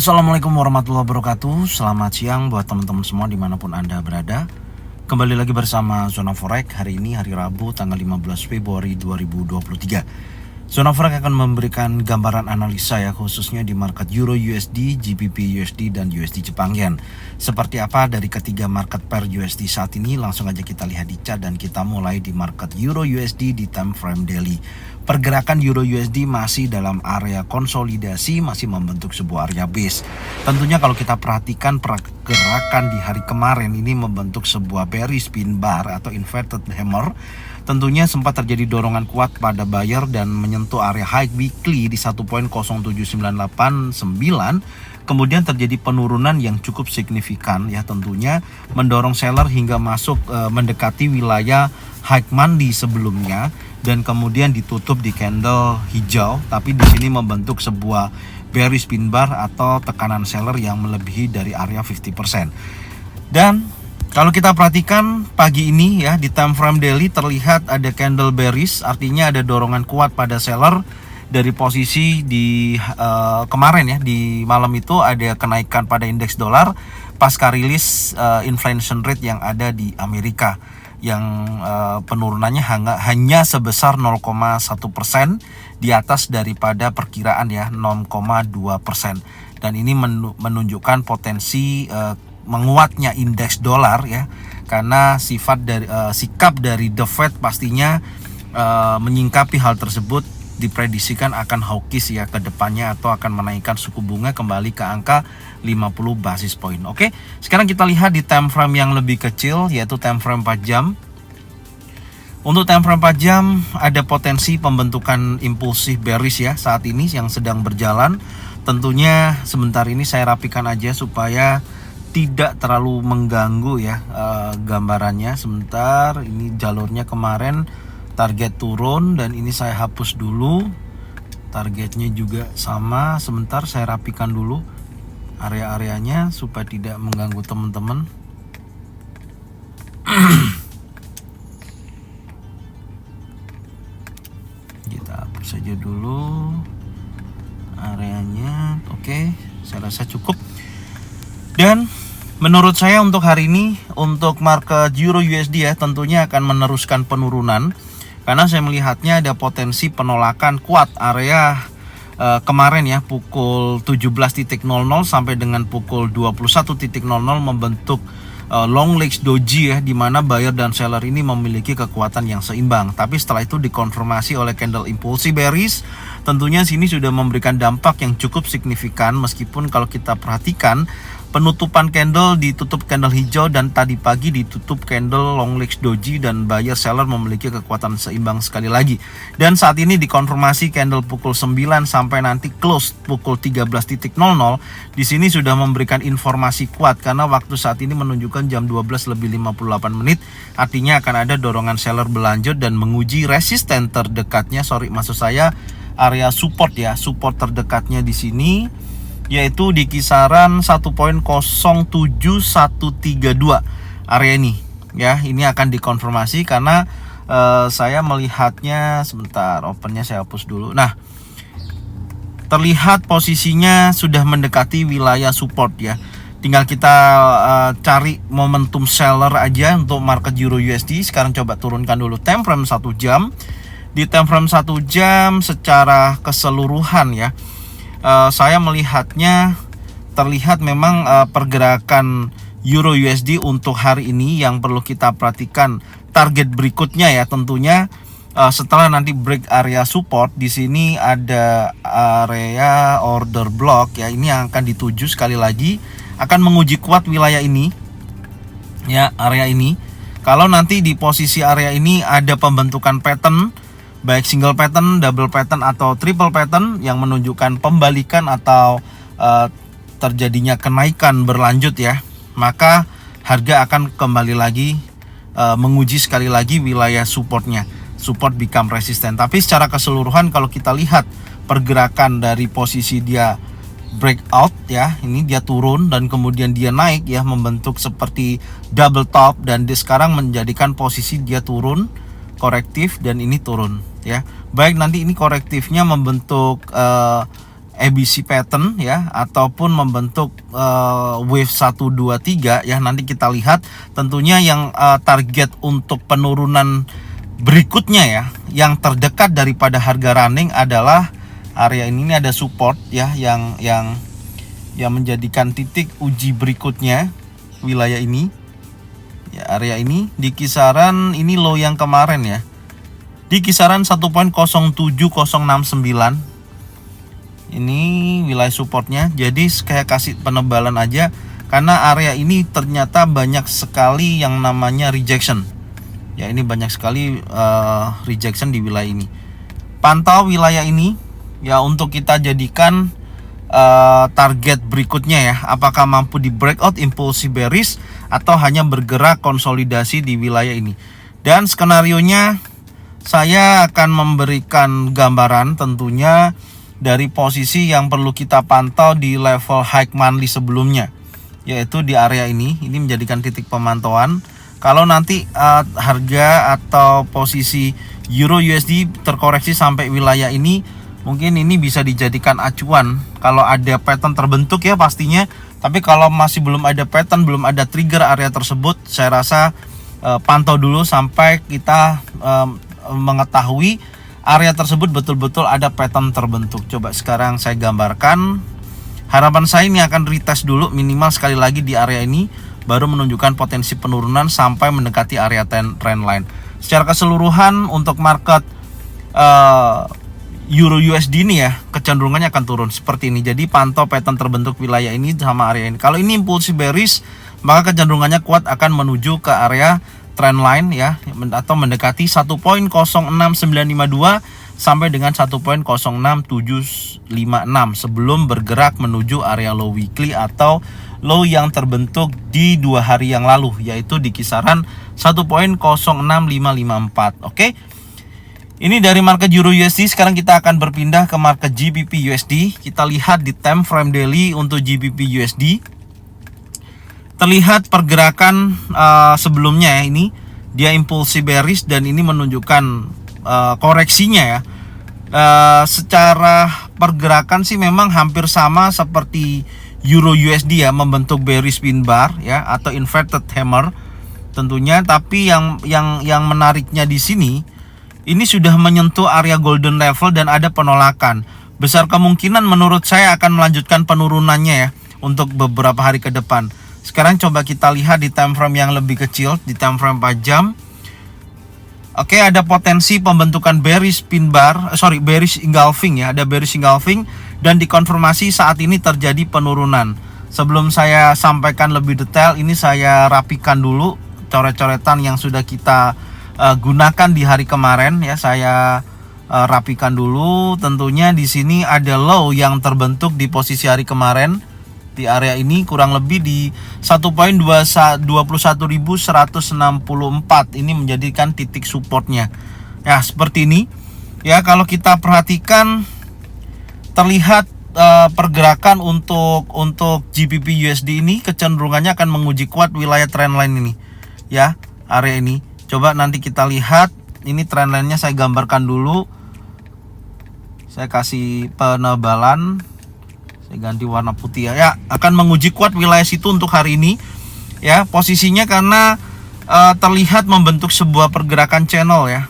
Assalamualaikum warahmatullahi wabarakatuh. Selamat siang buat teman-teman semua dimanapun Anda berada. Kembali lagi bersama Zona Forex. Hari ini hari Rabu tanggal 15 Februari 2023. Zona Forex akan memberikan gambaran analisa ya, khususnya di market Euro USD, GBP USD, dan USD Jepang Yen. Seperti apa dari ketiga market pair USD saat ini? Langsung aja kita lihat di chart dan kita mulai di market Euro USD di time frame daily. Pergerakan Euro USD masih dalam area konsolidasi, masih membentuk sebuah area base. Tentunya kalau kita perhatikan pergerakan di hari kemarin ini membentuk sebuah bearish pin bar atau inverted hammer. Tentunya sempat terjadi dorongan kuat pada buyer dan menyentuh area high weekly di 1.07989. Kemudian terjadi penurunan yang cukup signifikan ya, tentunya mendorong seller hingga masuk mendekati wilayah high money sebelumnya, dan kemudian ditutup di candle hijau, tapi di sini membentuk sebuah bearish pin bar atau tekanan seller yang melebihi dari area 50%. Dan kalau kita perhatikan pagi ini ya, di time frame daily terlihat ada candle bearish, artinya ada dorongan kuat pada seller dari posisi di kemarin ya, di malam itu ada kenaikan pada indeks dolar pasca rilis inflation rate yang ada di Amerika, yang penurunannya hanya sebesar 0,1% di atas daripada perkiraan ya, 0,2%. Dan ini menunjukkan potensi menguatnya indeks dolar ya, karena sikap dari The Fed pastinya menyingkapi hal tersebut, diprediksikan akan hawkish ya ke depannya, atau akan menaikkan suku bunga kembali ke angka 50 basis point. Oke, sekarang kita lihat di time frame yang lebih kecil, yaitu time frame 4 jam. Untuk time frame 4 jam ada potensi pembentukan impulsif bearish ya saat ini yang sedang berjalan. Tentunya sebentar ini saya rapikan aja supaya tidak terlalu mengganggu ya gambarannya. Sebentar, ini jalurnya kemarin target turun dan ini saya hapus dulu. Targetnya juga sama. Sebentar saya rapikan dulu area-areanya supaya tidak mengganggu teman-teman. Kita hapus saja dulu areanya. Oke, saya rasa cukup. Dan menurut saya untuk hari ini, untuk market Euro USD ya, tentunya akan meneruskan penurunan, karena saya melihatnya ada potensi penolakan kuat area kemarin ya, pukul 17.00 sampai dengan pukul 21.00 membentuk long legs doji ya, di mana buyer dan seller ini memiliki kekuatan yang seimbang. Tapi setelah itu dikonfirmasi oleh candle impulsi bearish. Tentunya sini sudah memberikan dampak yang cukup signifikan, meskipun kalau kita perhatikan penutupan candle ditutup candle hijau dan tadi pagi ditutup candle long legs doji, dan buyer seller memiliki kekuatan seimbang sekali lagi. Dan saat ini dikonfirmasi candle pukul 9 sampai nanti close pukul 13.00. Di sini sudah memberikan informasi kuat karena waktu saat ini menunjukkan jam 12:58. Artinya akan ada dorongan seller berlanjut dan menguji resisten terdekatnya, maksud saya area support ya, support terdekatnya di sini yaitu di kisaran 1.07132 area ini ya. Ini akan dikonfirmasi karena saya melihatnya, sebentar opennya saya hapus dulu. Nah, terlihat posisinya sudah mendekati wilayah support ya. Tinggal kita cari momentum seller aja untuk market Euro USD. Sekarang coba turunkan dulu time frame 1 jam. Di time frame 1 jam secara keseluruhan ya, saya melihatnya terlihat memang pergerakan Euro USD untuk hari ini yang perlu kita perhatikan target berikutnya ya. Tentunya setelah nanti break area support, di sini ada area order block ya, ini yang akan dituju sekali lagi, akan menguji kuat wilayah ini ya, area ini. Kalau nanti di posisi area ini ada pembentukan pattern, baik single pattern, double pattern, atau triple pattern yang menunjukkan pembalikan atau terjadinya kenaikan berlanjut ya, maka harga akan kembali lagi menguji sekali lagi wilayah supportnya, support become resistant. Tapi secara keseluruhan kalau kita lihat pergerakan dari posisi dia breakout ya, ini dia turun dan kemudian dia naik ya, membentuk seperti double top, dan dia sekarang menjadikan posisi dia turun korektif dan ini turun ya. Baik nanti ini korektifnya membentuk ABC pattern ya, ataupun membentuk wave 1 2 3 ya. Nanti kita lihat tentunya yang target untuk penurunan berikutnya ya, yang terdekat daripada harga running adalah area ini ada support ya, yang menjadikan titik uji berikutnya wilayah ini ya, area ini di kisaran ini low yang kemarin ya, di kisaran 1.07069. Ini wilayah supportnya. Jadi kayak kasih penebalan aja, karena area ini ternyata banyak sekali yang namanya rejection ya. Ini banyak sekali rejection di wilayah ini. Pantau wilayah ini ya untuk kita jadikan target berikutnya ya. Apakah mampu di breakout impulsive bearish atau hanya bergerak konsolidasi di wilayah ini. Dan skenarionya saya akan memberikan gambaran tentunya dari posisi yang perlu kita pantau di level high monthly sebelumnya, yaitu di area ini. Ini menjadikan titik pemantauan. Kalau nanti harga atau posisi Euro USD terkoreksi sampai wilayah ini, mungkin ini bisa dijadikan acuan kalau ada pattern terbentuk ya pastinya. Tapi kalau masih belum ada pattern, belum ada trigger area tersebut, saya rasa pantau dulu sampai kita mengetahui area tersebut betul-betul ada pattern terbentuk. Coba sekarang saya gambarkan. Harapan saya ini akan retest dulu minimal sekali lagi di area ini, baru menunjukkan potensi penurunan sampai mendekati area trend line. Secara keseluruhan untuk market Euro USD ini ya, kecenderungannya akan turun seperti ini. Jadi pantau pattern terbentuk wilayah ini sama area ini. Kalau ini impulsif bearish, maka kecenderungannya kuat akan menuju ke area trendline ya, atau mendekati 1.06952 sampai dengan 1.06756 sebelum bergerak menuju area low weekly atau low yang terbentuk di 2 hari yang lalu, yaitu di kisaran 1.06554. Oke. Ini dari market Euro USD. Sekarang kita akan berpindah ke market GBP USD. Kita lihat di time frame daily untuk GBP USD. Terlihat pergerakan sebelumnya ya, ini dia impulsif bearish dan ini menunjukkan koreksinya ya. Secara pergerakan sih memang hampir sama seperti Euro USD ya, membentuk bearish pin bar ya atau inverted hammer tentunya. Tapi yang menariknya di sini, ini sudah menyentuh area golden level dan ada penolakan. Besar kemungkinan menurut saya akan melanjutkan penurunannya ya untuk beberapa hari ke depan. Sekarang coba kita lihat di time frame yang lebih kecil, di time frame 4 jam. Oke, ada potensi pembentukan bearish pin bar, bearish engulfing ya, ada bearish engulfing dan dikonfirmasi saat ini terjadi penurunan. Sebelum saya sampaikan lebih detail, ini saya rapikan dulu coret-coretan yang sudah kita gunakan di hari kemarin ya. Saya rapikan dulu. Tentunya di sini ada low yang terbentuk di posisi hari kemarin. Di area ini kurang lebih di 1.21164 ini menjadikan titik supportnya ya, seperti ini ya. Kalau kita perhatikan terlihat pergerakan untuk GBP USD ini kecenderungannya akan menguji kuat wilayah trendline ini ya, area ini. Coba nanti kita lihat, ini trendline-nya saya gambarkan dulu. Saya kasih penebalan, ganti warna putih ya. Ya, akan menguji kuat wilayah situ untuk hari ini ya. Posisinya karena terlihat membentuk sebuah pergerakan channel ya,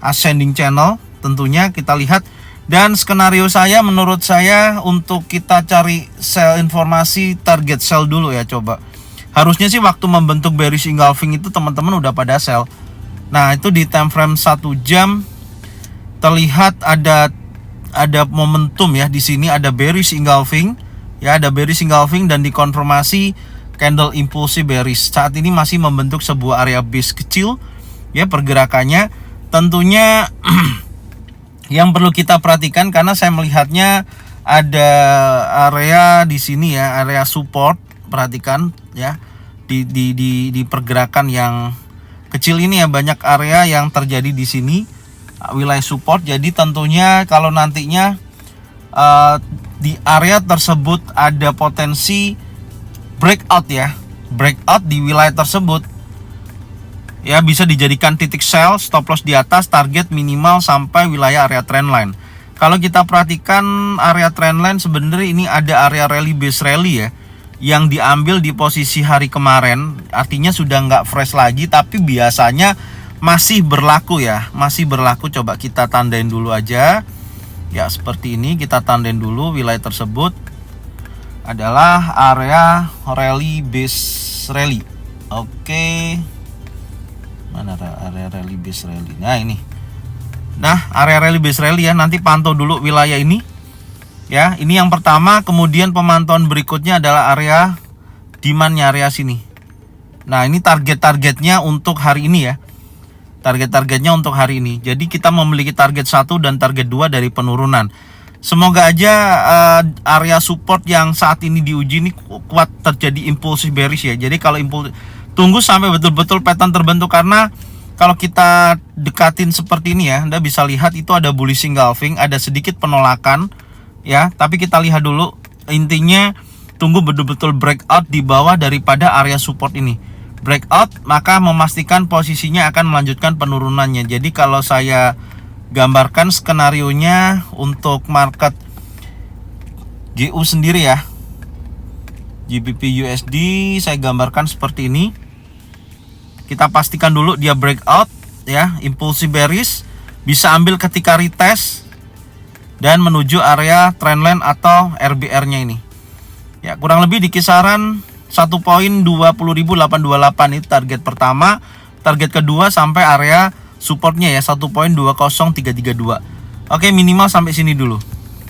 ascending channel tentunya kita lihat. Dan skenario saya, menurut saya untuk kita cari sell informasi target sell dulu ya. Coba harusnya sih waktu membentuk bearish engulfing itu teman-teman udah pada sell. Nah itu di time frame 1 jam terlihat ada momentum ya. Di sini ada bearish engulfing ya, ada bearish engulfing dan dikonfirmasi candle impulsive bearish. Saat ini masih membentuk sebuah area base kecil ya pergerakannya. Tentunya yang perlu kita perhatikan, karena saya melihatnya ada area di sini ya, area support. Perhatikan ya, di pergerakan yang kecil ini ya, banyak area yang terjadi di sini wilayah support. Jadi tentunya kalau nantinya di area tersebut ada potensi breakout ya, breakout di wilayah tersebut ya, bisa dijadikan titik sell, stop loss di atas, target minimal sampai wilayah area trendline. Kalau kita perhatikan area trendline, sebenarnya ini ada area rally base rally ya, yang diambil di posisi hari kemarin. Artinya sudah nggak fresh lagi, tapi biasanya masih berlaku ya, masih berlaku. Coba kita tandain dulu aja ya, seperti ini. Kita tandain dulu wilayah tersebut adalah area rally base rally. Oke, mana area rally base rally? Nah ini. Nah, area rally base rally ya, nanti pantau dulu wilayah ini. Ya, ini yang pertama, kemudian pemantauan berikutnya adalah area demand-nya, area sini. Nah, ini target-targetnya untuk hari ini ya. Target-targetnya untuk hari ini. Jadi kita memiliki target 1 dan target 2 dari penurunan. Semoga aja area support yang saat ini diuji ini kuat, terjadi impulsif bearish ya. Jadi kalau tunggu sampai betul-betul pattern terbentuk, karena kalau kita dekatin seperti ini ya, Anda bisa lihat itu ada bullish engulfing, ada sedikit penolakan ya. Tapi kita lihat dulu, intinya tunggu betul-betul breakout di bawah daripada area support ini. Breakout, maka memastikan posisinya akan melanjutkan penurunannya. Jadi kalau saya gambarkan skenarionya untuk market GU sendiri ya, GBP USD, saya gambarkan seperti ini. Kita pastikan dulu dia breakout ya, impulsif bearish, bisa ambil ketika retest dan menuju area trendline atau RBR-nya ini. Ya, kurang lebih di kisaran 1.20.828 itu target pertama, target kedua sampai area supportnya ya 1.20332. Oke, minimal sampai sini dulu.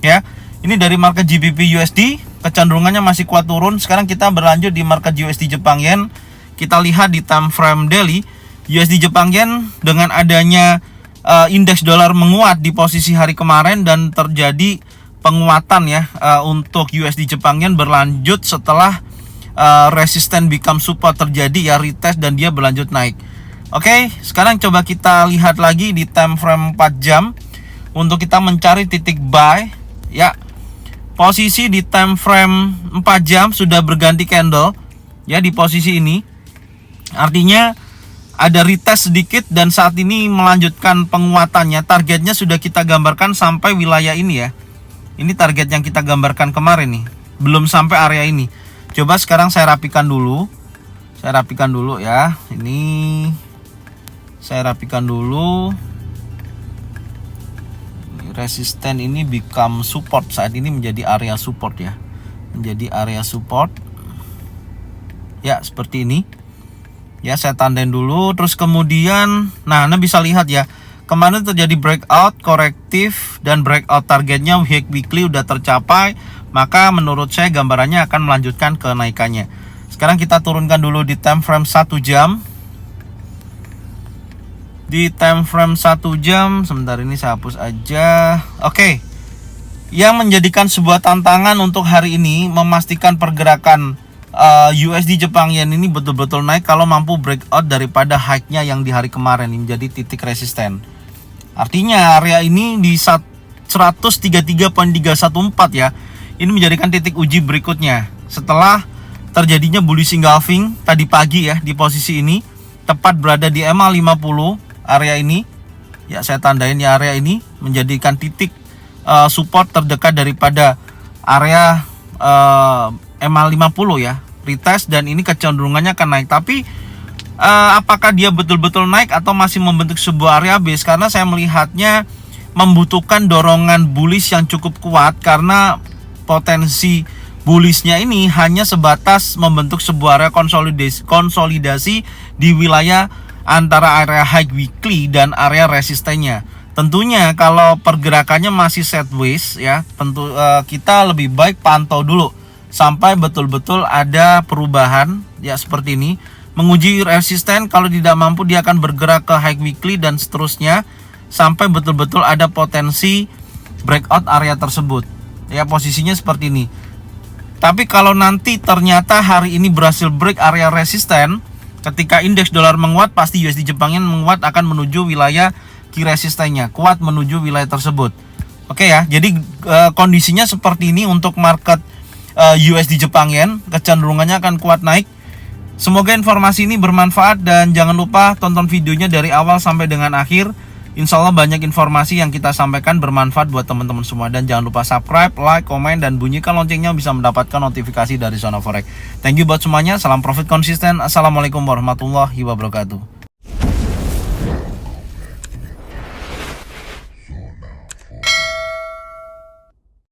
Ya. Ini dari market GBP USD, kecenderungannya masih kuat turun. Sekarang kita berlanjut di market USD Jepang Yen. Kita lihat di time frame daily, USD Jepang Yen dengan adanya indeks dolar menguat di posisi hari kemarin dan terjadi penguatan ya untuk USD Jepang Yen berlanjut setelah resisten become support terjadi ya, retest dan dia berlanjut naik. Oke, sekarang coba kita lihat lagi di time frame 4 jam untuk kita mencari titik buy ya. Posisi di time frame 4 jam sudah berganti candle ya di posisi ini. Artinya ada retest sedikit dan saat ini melanjutkan penguatannya. Targetnya sudah kita gambarkan sampai wilayah ini ya. Ini target yang kita gambarkan kemarin nih. Belum sampai area ini. Coba sekarang saya rapikan dulu. Saya rapikan dulu ya. Ini saya rapikan dulu. Resisten ini become support, saat ini menjadi area support ya. Menjadi area support. Ya, seperti ini. Ya, saya tandain dulu. Terus kemudian, nah, Anda bisa lihat ya, kemarin terjadi breakout, korektif, dan breakout targetnya weekly udah tercapai. Maka menurut saya gambarannya akan melanjutkan kenaikannya. Sekarang kita turunkan dulu di time frame 1 jam. Di time frame 1 jam, sebentar ini saya hapus aja. Oke. Yang menjadikan sebuah tantangan untuk hari ini, memastikan pergerakan USD Jepang Yen ini betul-betul naik kalau mampu breakout daripada high-nya yang di hari kemarin ini menjadi titik resisten. Artinya area ini di 133.314 ya. Ini menjadikan titik uji berikutnya setelah terjadinya bullish engulfing tadi pagi ya di posisi ini, tepat berada di EMA 50 area ini. Ya, saya tandain ya, area ini menjadikan titik support terdekat daripada area EMA 50 ya, retest, dan ini kecenderungannya akan naik. Tapi apakah dia betul-betul naik atau masih membentuk sebuah area base? Karena saya melihatnya membutuhkan dorongan bullish yang cukup kuat, karena potensi bullishnya ini hanya sebatas membentuk sebuah area konsolidasi di wilayah antara area high weekly dan area resistennya. Tentunya kalau pergerakannya masih sideways ya, tentu kita lebih baik pantau dulu sampai betul-betul ada perubahan ya, seperti ini. Menguji resisten, kalau tidak mampu dia akan bergerak ke high weekly dan seterusnya sampai betul-betul ada potensi breakout area tersebut. Ya, posisinya seperti ini. Tapi kalau nanti ternyata hari ini berhasil break area resisten, ketika indeks dolar menguat, pasti USD Jepang Yen menguat akan menuju wilayah key resistennya, kuat menuju wilayah tersebut. Oke ya, jadi kondisinya seperti ini untuk market USD Jepang Yen, kecenderungannya akan kuat naik. Semoga informasi ini bermanfaat dan jangan lupa tonton videonya dari awal sampai dengan akhir. Insya Allah banyak informasi yang kita sampaikan bermanfaat buat teman-teman semua. Dan jangan lupa subscribe, like, komen, dan bunyikan loncengnya bisa mendapatkan notifikasi dari Zona Forex. Thank you buat semuanya, salam profit konsisten. Assalamualaikum warahmatullahi wabarakatuh.